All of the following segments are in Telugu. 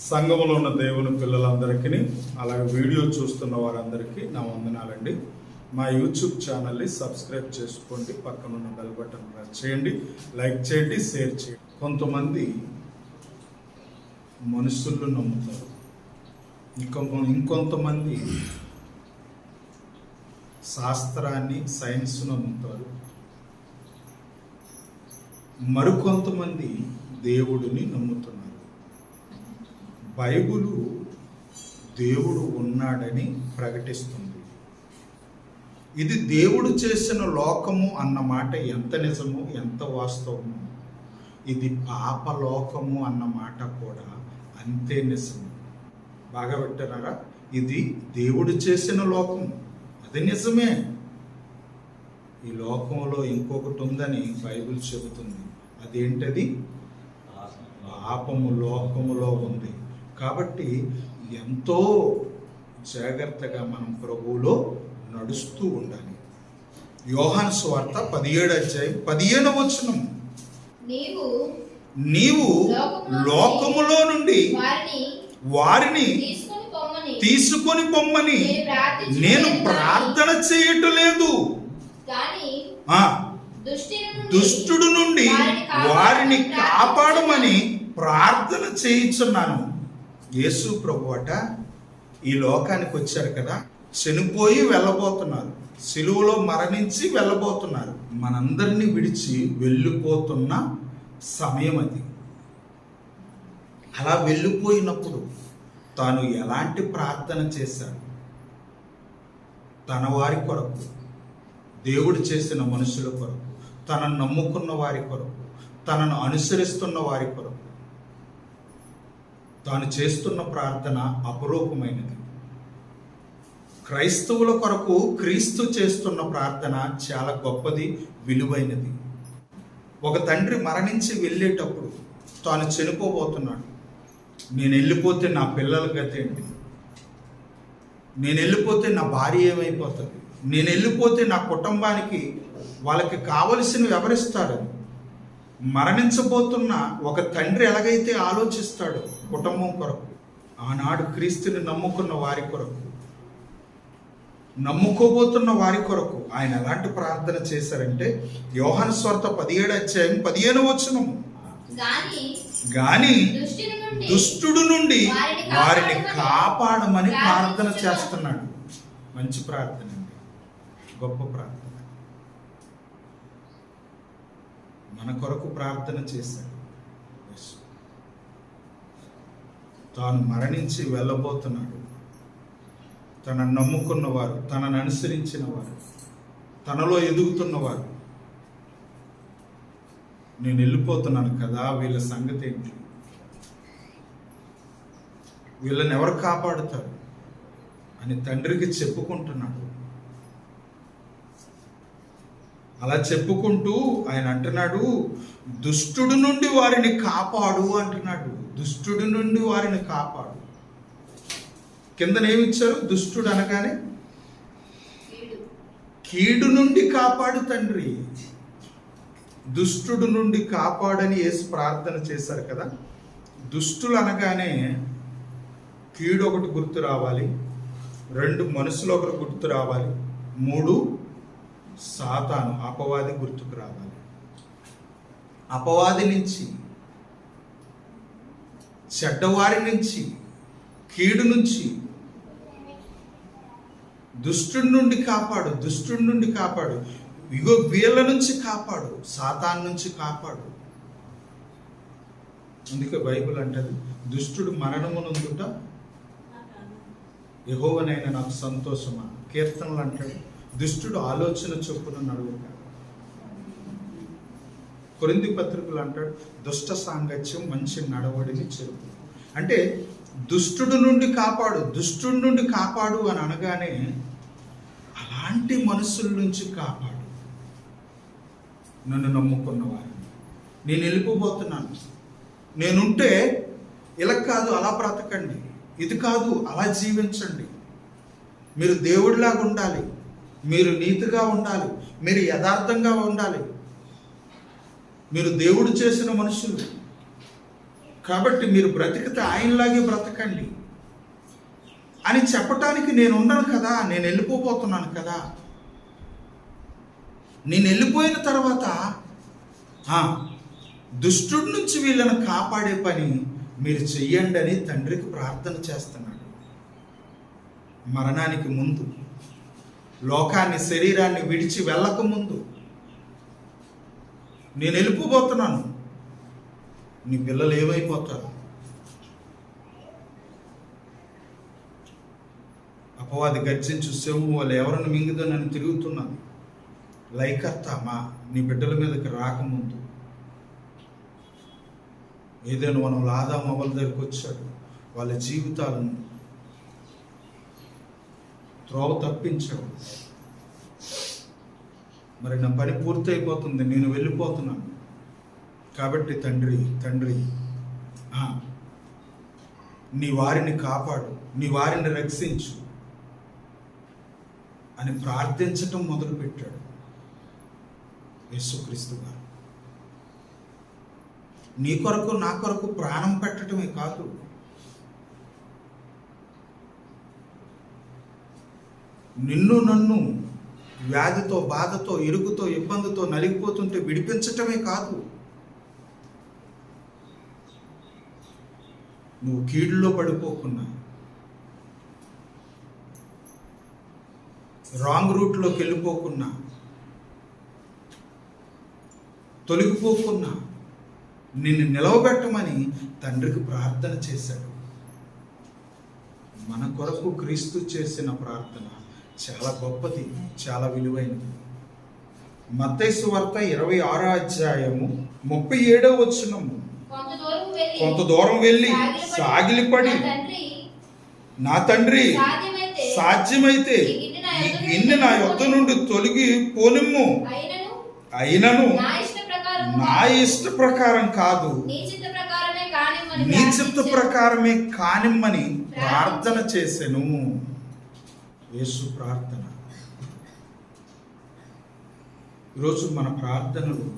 సంఘములో ఉన్న దేవుని పిల్లలందరికీ, అలాగే వీడియో చూస్తున్న వారందరికీ నా వందనాలండి. మా యూట్యూబ్ ఛానల్ని సబ్స్క్రైబ్ చేసుకోండి, పక్కనున్న బెల్ బటన్ ప్రెస్ చేయండి, లైక్ చేయండి, షేర్ చేయండి. కొంతమంది మనుషులను నమ్ముతారు, ఇంకొంతమంది శాస్త్రాన్ని, సైన్స్ నమ్ముతారు, మరికొంతమంది దేవుడిని నమ్ముతున్నారు. బైబిలు దేవుడు ఉన్నాడని ప్రకటిస్తుంది. ఇది దేవుడు చేసిన లోకము అన్న మాట ఎంత నిజమో, ఎంత వాస్తవమో, ఇది పాపలోకము అన్న మాట కూడా అంతే నిజము. బాగా పెట్టారా? ఇది దేవుడు చేసిన లోకం, అది నిజమే. ఈ లోకంలో ఇంకొకటి ఉందని బైబిల్ చెబుతుంది. అదేంటది? పాపము లోకములో ఉంది. కాబట్టి ఎంతో జాగ్రత్తగా మనం ప్రభువులో నడుస్తూ ఉండాలి. యోహాను సువార్త 17వ అధ్యాయం 15వ వచనం, నీవు లోకములో నుండి వారిని తీసుకొని పొమ్మని నేను ప్రార్థన చేయటం లేదు, దుష్టుడు నుండి వారిని కాపాడమని ప్రార్థన చేయించున్నాను. యేసు ప్రభు అట ఈ లోకానికి వచ్చారు కదా, చనిపోయి వెళ్ళబోతున్నారు, సిలువలో మరణించి వెళ్ళబోతున్నారు, మనందరినీ విడిచి వెళ్ళిపోతున్న సమయం అది. అలా వెళ్ళిపోయినప్పుడు తాను ఎలాంటి ప్రార్థన చేశాడు? తన వారి కొరకు, దేవుడు చేసిన మనుషుల కొరకు, తనను నమ్ముకున్న వారి కొరకు, తనను అనుసరిస్తున్న వారి కొరకు తాను చేస్తున్న ప్రార్థన అపరూపమైనది. క్రైస్తవుల కొరకు క్రీస్తు చేస్తున్న ప్రార్థన చాలా గొప్పది, విలువైనది. ఒక తండ్రి మరణించి వెళ్ళేటప్పుడు తాను చనిపోబోతున్నాడు. నేను వెళ్ళిపోతే నా పిల్లల గతి ఏంటి? నేను వెళ్ళిపోతే నా భార్య ఏమైపోతుంది? నేను వెళ్ళిపోతే నా కుటుంబానికి వాళ్ళకి కావలసినవి ఎవరిస్తారు? మరణించబోతున్న ఒక తండ్రి ఎలాగైతే ఆలోచిస్తాడు కుటుంబం కొరకు, ఆనాడు క్రీస్తుని నమ్ముకున్న వారి కొరకు, నమ్ముకోబోతున్న వారి కొరకు ఆయన ఎలాంటి ప్రార్థన చేశారంటే, యోహాను సువార్త 17వ అధ్యాయం 15వ వచనం, గాని దుష్టుడు నుండి వారిని కాపాడమని ప్రార్థన చేస్తున్నాడు. మంచి ప్రార్థన అండి, గొప్ప ప్రార్థన. మన కొరకు ప్రార్థన చేశాడు. తాను మరణించి వెళ్ళబోతున్నాడు. తనను నమ్ముకున్నవారు, తనను అనుసరించిన వారు, తనలో ఎదుగుతున్నవారు, నేను వెళ్ళిపోతున్నాను కదా, వీళ్ళ సంగతి ఏంటి? వీళ్ళని ఎవరు కాపాడుతారు అని తండ్రికి చెప్పుకుంటున్నాడు. అలా చెప్పుకుంటూ ఆయన అంటున్నాడు, దుష్టుడు నుండి వారిని కాపాడు అంటున్నాడు. దుష్టుడు నుండి వారిని కాపాడు. కిందనేమిచ్చారు? దుష్టుడు అనగానే కీడు నుండి కాపాడు తండ్రి. దుష్టుడు నుండి కాపాడని యేసు ప్రార్థన చేశారు కదా. దుష్టులు అనగానే కీడు ఒకటి గుర్తు రావాలి, 2 మనుషులు ఒకరు గుర్తు రావాలి, 3 సాతాను అపవాది గుర్తుకు రావాలి. అపవాది నుంచి, చెడ్డవారి నుంచి, కీడు నుంచి, దుష్టుడి నుండి కాపాడు, దుష్టుడి నుండి కాపాడు. ఇగో వీళ్ళ నుంచి కాపాడు, సాతాను నుంచి కాపాడు. అందుకే బైబిల్ అంటది, దుష్టుడు మరణమునందుట యెహోవానైన నాకు సంతోషమా. కీర్తనలు అంటాడు, దుష్టుడు ఆలోచన చొప్పున నడువుట. కొరింథీ పత్రికలు అంటాడు, దుష్ట సాంగత్యం మంచి నడవడిని చెరుపు. అంటే దుష్టుడు నుండి కాపాడు, దుష్టుడి నుండి కాపాడు అని అనగానే అలాంటి మనుషుల నుంచి కాపాడు. నన్ను నమ్ముకున్న వారిని, నేను వెళ్ళిపోబోతున్నాను, నేనుంటే ఇలా కాదు అలా బ్రతకండి, ఇది కాదు అలా జీవించండి, మీరు దేవుడిలాగా ఉండాలి, మీరు నీతిగా ఉండాలి, మీరు యథార్థంగా ఉండాలి, మీరు దేవుడు చేసిన మనుషులు, కాబట్టి మీరు బ్రతికితే ఆయనలాగే బ్రతకండి అని చెప్పటానికి నేను ఉన్నాను కదా, నేను వెళ్ళిపోతున్నాను కదా. నేను వెళ్ళిపోయిన తర్వాత దుష్టుడి నుంచి వీళ్ళని కాపాడే పని మీరు చెయ్యండి అని తండ్రికి ప్రార్థన చేస్తున్నాడు. మరణానికి ముందు, లోకాన్ని, శరీరాన్ని విడిచి వెళ్ళక ముందు, నేను వెళ్ళిపోతున్నాను, నీ పిల్లలు ఏమైపోతారు? అపవాది గర్జించు సింహం వాళ్ళు ఎవరిని మింగుదో నన్ను తిరుగుతున్నాను. లైకర్త నీ బిడ్డల మీదకి రాకముందు ఏదైనా మనం ఆదాము అవ్వల దగ్గరికి వచ్చాడు, వాళ్ళ జీవితాలను త్రోవ తప్పించాడు. మరి నా పని పూర్తయిపోతుంది, నేను వెళ్ళిపోతున్నాను కాబట్టి తండ్రి నీ వారిని కాపాడు, నీ వారిని రక్షించు అని ప్రార్థించటం మొదలుపెట్టాడు యేసుక్రీస్తు గారు. నీ కొరకు నా కొరకు ప్రాణం పెట్టడమే కాదు, నిన్ను నన్ను వ్యాధితో, బాధతో, ఇరుగుతో, ఇబ్బందితో నలిగిపోతుంటే విడిపించటమే కాదు, నువ్వు కీడులో పడిపోకున్నా, రాంగ్ రూట్లోకి వెళ్ళిపోకున్నా, తొలగిపోకున్నా నిన్ను నిలవబెట్టమని తండ్రికి ప్రార్థన చేశాడు. మన కొరకు క్రీస్తు చేసిన ప్రార్థన చాలా గొప్పది, చాలా విలువైనది. మత్తయి సువార్త 26వ అధ్యాయము 37వ వచనము. కొంత దూరం వెళ్ళి సాగిలిపడి, నా తండ్రి సాధ్యమైతే ఈ గిన్నె నా యొద్ద నుండి తొలగి పోనిమ్ము, అయినను నా ఇష్ట ప్రకారం కాదు, నీ చిత్త ప్రకారమే కానిమ్మని ప్రార్థన చేసెను. యేసు ప్రార్థన. ఈరోజు మన ప్రార్థనలు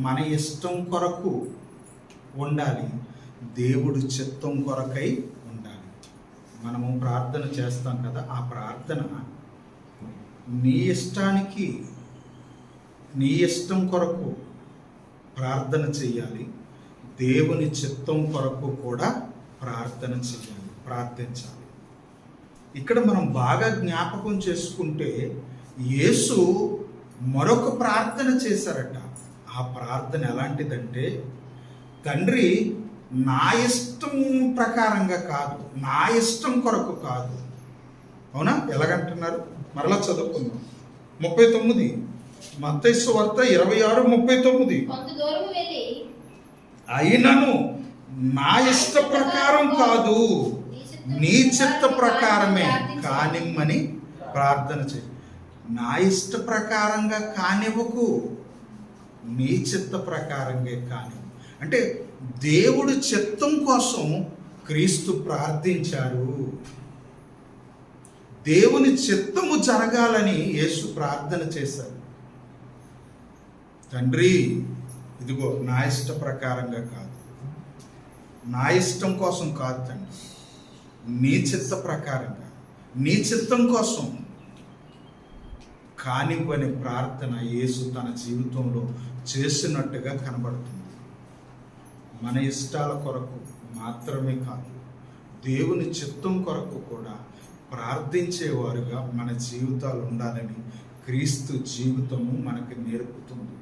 మన ఇష్టం కొరకు ఉండాలి, దేవుడి చిత్తం కొరకై ఉండాలి. మనము ప్రార్థన చేస్తాం కదా, ఆ ప్రార్థన నీ ఇష్టానికి, నీ ఇష్టం కొరకు ప్రార్థన చేయాలి, దేవుని చిత్తం కొరకు కూడా ప్రార్థన చేయాలి, ప్రార్థించాలి. ఇక్కడ మనం బాగా జ్ఞాపకం చేసుకుంటే యేసు మరొక ప్రార్థన చేశారట. ఆ ప్రార్థన ఎలాంటిదంటే, తండ్రి నా ఇష్టం ప్రకారంగా కాదు, నా ఇష్టం కొరకు కాదు. అవునా? ఎలాగంటున్నారు? మరలా చదువుకుందాం. 39 మత్తయి సువార్త 26:39. అయినను నా ఇష్ట ప్రకారం కాదు, నీ చిత్త ప్రకారమే కానిమ్మని ప్రార్థన చేయి. నా ఇష్ట ప్రకారంగా కానివ్వకు, నీ చిత్త ప్రకారంగా కానివ్వు. అంటే దేవుడి చిత్తం కోసం క్రీస్తు ప్రార్థించారు. దేవుని చిత్తము జరగాలని యేసు ప్రార్థన చేశారు. తండ్రి, ఇదిగో నా ఇష్ట ప్రకారంగా కాదు, నా ఇష్టం కోసం కాదు తండ్రి, నీ చిత్త ప్రకారంగా, నీ చిత్తం కోసం కానివ్వని ప్రార్థన యేసు తన జీవితంలో చేసినట్టుగా కనబడుతుంది. మన ఇష్టాల కొరకు మాత్రమే కాదు, దేవుని చిత్తం కొరకు కూడా ప్రార్థించేవారుగా మన జీవితాలు ఉండాలని క్రీస్తు జీవితము మనకి నేర్పుతుంది.